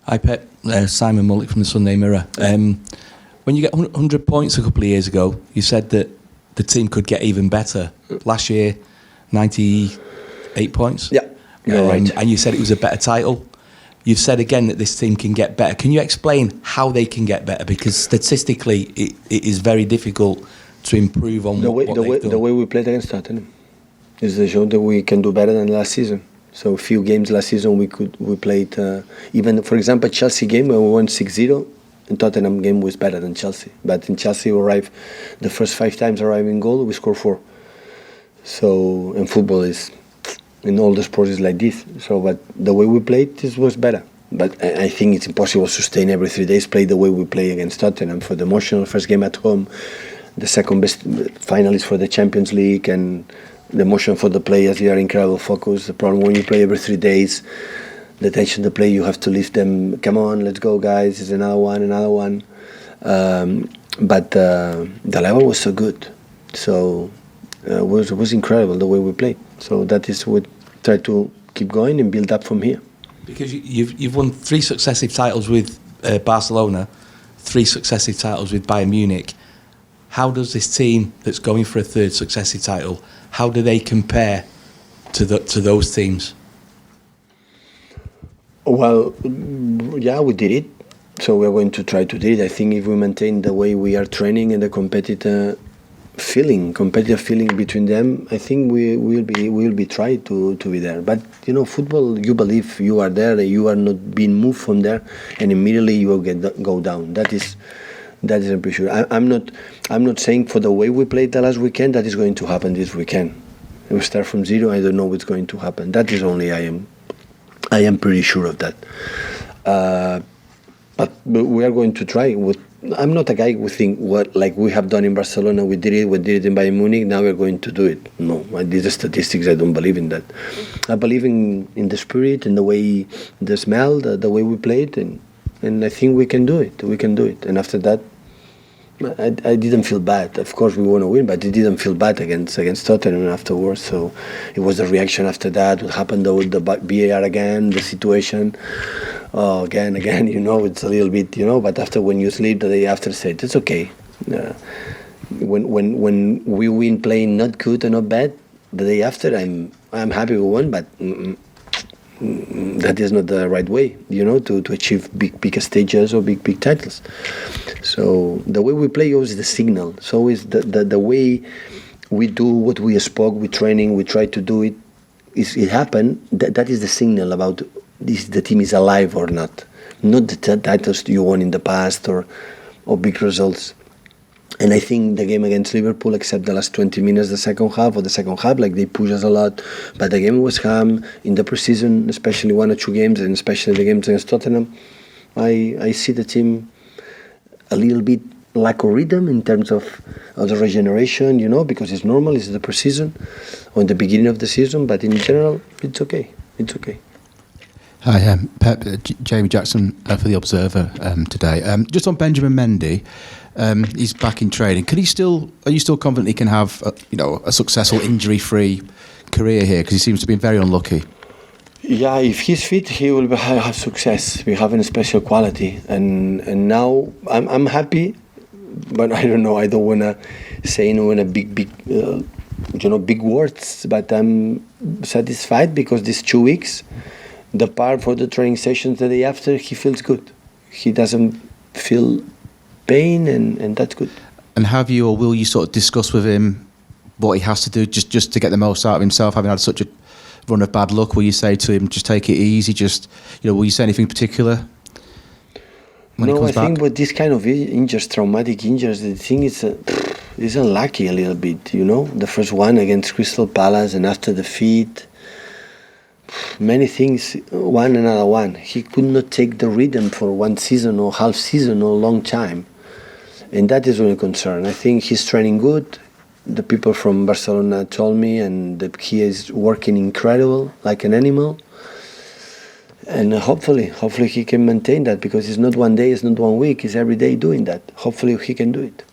Hi Pep, Simon Mullick from the Sunday Mirror. When you get 100 points a couple of years ago, you said that the team could get even better. Last year, 98 points. Yeah, you're right. And you said it was a better title. You've said again that this team can get better. Can you explain how they can get better? Because statistically, it is very difficult to improve on what they've done. The way we played against Tottenham is the show that we can do better than last season. So a few games last season we played, even for example Chelsea game when we won 6-0, and Tottenham game was better than Chelsea. But in Chelsea we arrived, the first 5 times arriving goal we scored 4. So in football is, in all the sports is like this. So but the way we played this was better. But I think it's impossible to sustain every 3 days play the way we play against Tottenham. For the emotional first game at home, the second best finalist for the Champions League, and the emotion for the players, they are incredible focus. The problem when you play every 3 days, the tension to play, you have to lift them. Come on, let's go, guys. It's another one. But the level was so good. So it was incredible the way we played. So that is what try to keep going and build up from here. Because you've won 3 successive titles with Barcelona, 3 successive titles with Bayern Munich. How does this team that's going for a 3rd successive title, how do they compare to those teams? Well, yeah, we did it. So we're going to try to do it. I think if we maintain the way we are training and the competitive feeling between them, I think we will be trying to be there. But you know, football, you believe you are there, you are not being moved from there, and immediately you will go down. That is I'm pretty sure. I'm not saying for the way we played the last weekend that is going to happen this weekend. We start from 0. I don't know what's going to happen. That is only I am pretty sure of that. But we are going to try. I'm not a guy who think what like we have done in Barcelona. We did it in Bayern Munich. Now we're going to do it. No, these are statistics. I don't believe in that. I believe in the spirit and the way, the smell, the way we played, and I think we can do it. We can do it. And after that, I didn't feel bad. Of course, we want to win, but I didn't feel bad against Tottenham afterwards. So it was the reaction after that. What happened with the VAR again, the situation. Oh, again, you know, it's a little bit, you know. But after, when you sleep the day after, said it's okay. When we win playing not good and not bad, the day after I'm happy we won, but that is not the right way, you know, to achieve big stages or big titles. So the way we play is the signal. So is the way we do what we spoke, we training, we try to do it. It happened. That is the signal about the team is alive or not the titles you won in the past or big results. And I think the game against Liverpool, except the last 20 minutes, the second half, like they push us a lot. But the game was Ham in the preseason, especially 1 or 2 games, and especially the games against Tottenham. I see the team a little bit lack of rhythm in terms of the regeneration, you know, because it's normal, it's the preseason or in the beginning of the season. But in general, it's okay. It's okay. Hi, Pep, Jamie Jackson for The Observer today. Just on Benjamin Mendy, he's back in training. Are you still confident he can have a successful injury-free career here? Because he seems to be very unlucky. Yeah, if he's fit, he will have success. We have a special quality, and now I'm happy, but I don't know. I don't wanna say big words, but I'm satisfied because these 2 weeks. The part for the training sessions the day after, he feels good. He doesn't feel pain, and that's good. And have you or will you sort of discuss with him what he has to do just to get the most out of himself, having had such a run of bad luck? Will you say to him, just take it easy, will you say anything in particular when he comes back? I think with this kind of injuries, traumatic injuries, the thing is unlucky a little bit, you know. The first one against Crystal Palace and after the feet. Many things, another one. He could not take the rhythm for 1 season or half season or long time. And that is really a concern. I think he's training good. The people from Barcelona told me, and that he is working incredible, like an animal. And hopefully he can maintain that, because it's not 1 day, it's not 1 week, it's every day doing that. Hopefully he can do it.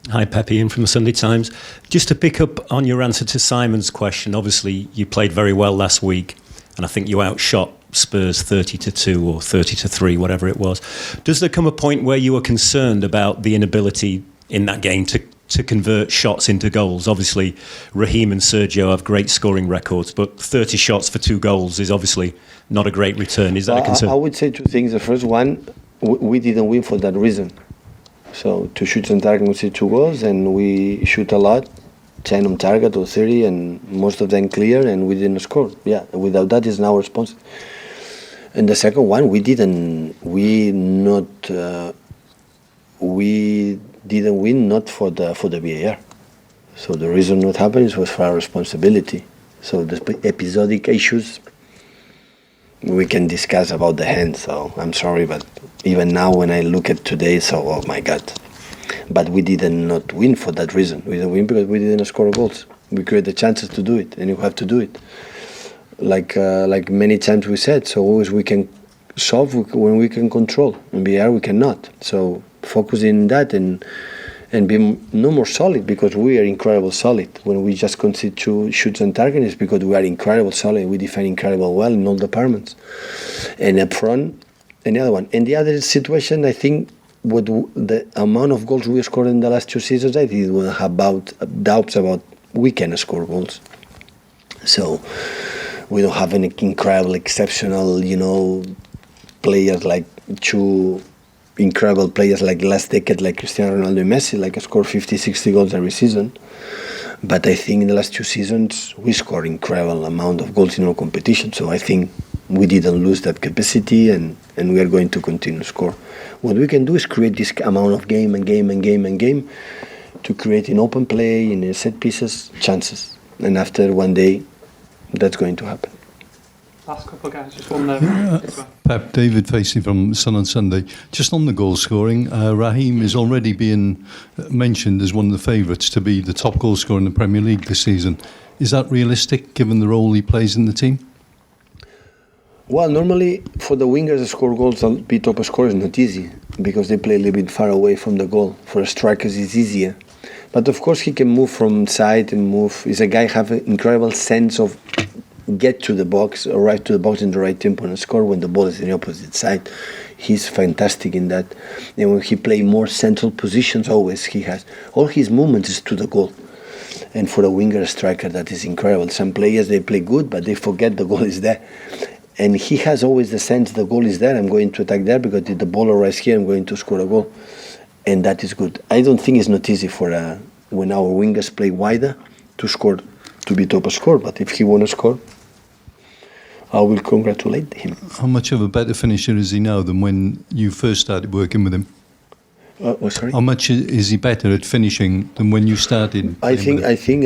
Hi, Pep, Ian from the Sunday Times. Just to pick up on your answer to Simon's question, obviously you played very well last week, and I think you outshot Spurs 30-2 or 30-3, whatever it was. Does there come a point where you are concerned about the inability in that game to convert shots into goals? Obviously, Raheem and Sergio have great scoring records, but 30 shots for 2 goals is obviously not a great return. Is that a concern? I would say 2 things. The first one, we didn't win for that reason. So 2 shots on target, we see 2 goals, and we shoot a lot, 10 on target or 30, and most of them clear, and we didn't score. Yeah, without that, it's now response. And the second one, we didn't win not for the VAR. So the reason what happened was for our responsibility. So the episodic issues we can discuss about the hand. So I'm sorry, but even now when I look at today, so oh my God. But we did not win for that reason. We didn't win because we didn't score goals. We create the chances to do it, and you have to do it. Like many times we said, so always we can solve when we can control. In VR we cannot. So focus in that and be no more solid, because we are incredible solid. When we just concede 2 shoots on target, it's because we are incredible solid. We defend incredible well in all departments. And up front, and the other one. And the other situation, I think, what the amount of goals we scored in the last 2 seasons, I think we'll have doubts about we can score goals. So we don't have any incredible, exceptional, players like 2 incredible players like last decade, like Cristiano Ronaldo and Messi, like score 50, 60 goals every season. But I think in the last 2 seasons, we scored incredible amount of goals in our competition. So I think we didn't lose that capacity, and we are going to continue to score. What we can do is create this amount of game to create in open play, in set pieces, chances. And after one day, that's going to happen. Last couple of guys, just one there. Pep, David Facey from Sun on Sunday. Just on the goal scoring, Raheem is already being mentioned as one of the favourites to be the top goal scorer in the Premier League this season. Is that realistic, given the role he plays in the team? Well, normally for the wingers to score goals, to be top scorer is not easy, because they play a little bit far away from the goal. For strikers, it's easier. But of course, he can move from side and move. He's a guy who has an incredible sense of get to the box, arrive to the box in the right tempo and score when the ball is in the opposite side. He's fantastic in that. And when he plays more central positions, always he has. All his movement is to the goal. And for a winger striker, that is incredible. Some players, they play good, but they forget the goal is there. And he has always the sense the goal is there. I'm going to attack there, because if the ball arrives here, I'm going to score a goal. And that is good. I don't think it's not easy for when our wingers play wider to score, to be top scorer. But if he want to score, I will congratulate him. How much of a better finisher is he now than when you first started working with him? Sorry? How much is he better at finishing than when you started? I think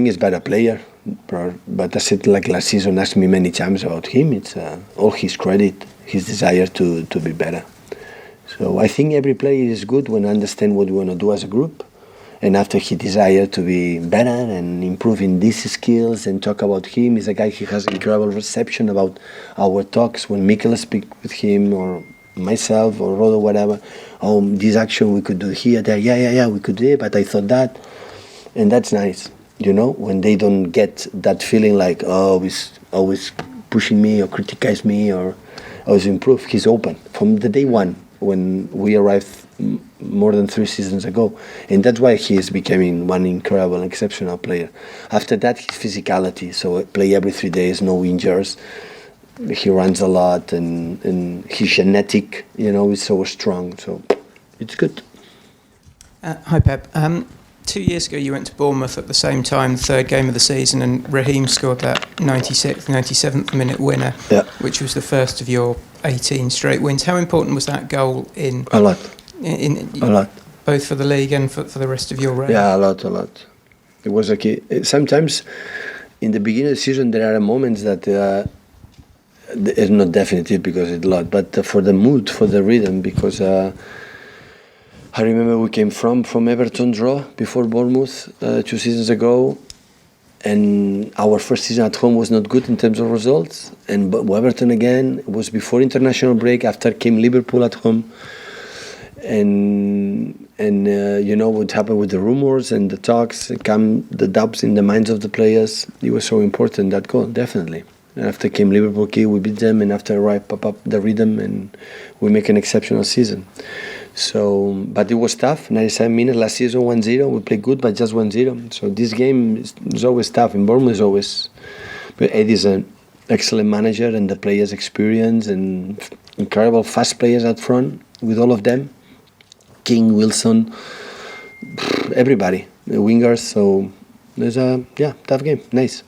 he's better player. But I said, like last season, asked me many times about him. It's all his credit, his desire to be better. So I think every player is good when I understand what we want to do as a group. And after he desire to be better and improving these skills and talk about him, he's a guy who has incredible reception about our talks. When Mikel speaks with him, or myself, or Rodo, whatever, this action we could do here, there, yeah, we could do it, but I thought that. And that's nice, when they don't get that feeling like, he's always pushing me or criticize me or always improve. He's open from the day one when we arrived more than 3 seasons ago, and that's why he is becoming one incredible, exceptional player. After that, his physicality, so play every 3 days, no injuries. He runs a lot, and his genetic, is so strong. So it's good. Hi, Pep. 2 years ago, you went to Bournemouth at the same time, the 3rd game of the season, and Raheem scored that 96th, 97th minute winner, which was the first of your 18 straight wins. How important was that goal in? A lot. A lot. Both for the league and for the rest of your reign? Yeah, a lot. It was a key. Sometimes in the beginning of the season there are moments that it's not definitive because it's a lot, but for the mood, for the rhythm, because I remember we came from Everton draw before Bournemouth 2 seasons ago, and our first season at home was not good in terms of results, and Everton again was before international break, after came Liverpool at home. And what happened with the rumors and the talks, come the doubts in the minds of the players. It was so important, that goal, definitely. And after came Liverpool key, we beat them, and after pop up the rhythm, and we make an exceptional season. So, but it was tough. 97 minutes last season, 1-0. We played good, but just 1-0. So this game is always tough. In Bournemouth is always. But Eddie's an excellent manager, and the players' experience and incredible fast players out front with all of them. King, Wilson, everybody, the wingers. So there's a tough game. Nice.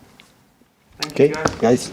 Okay, guys.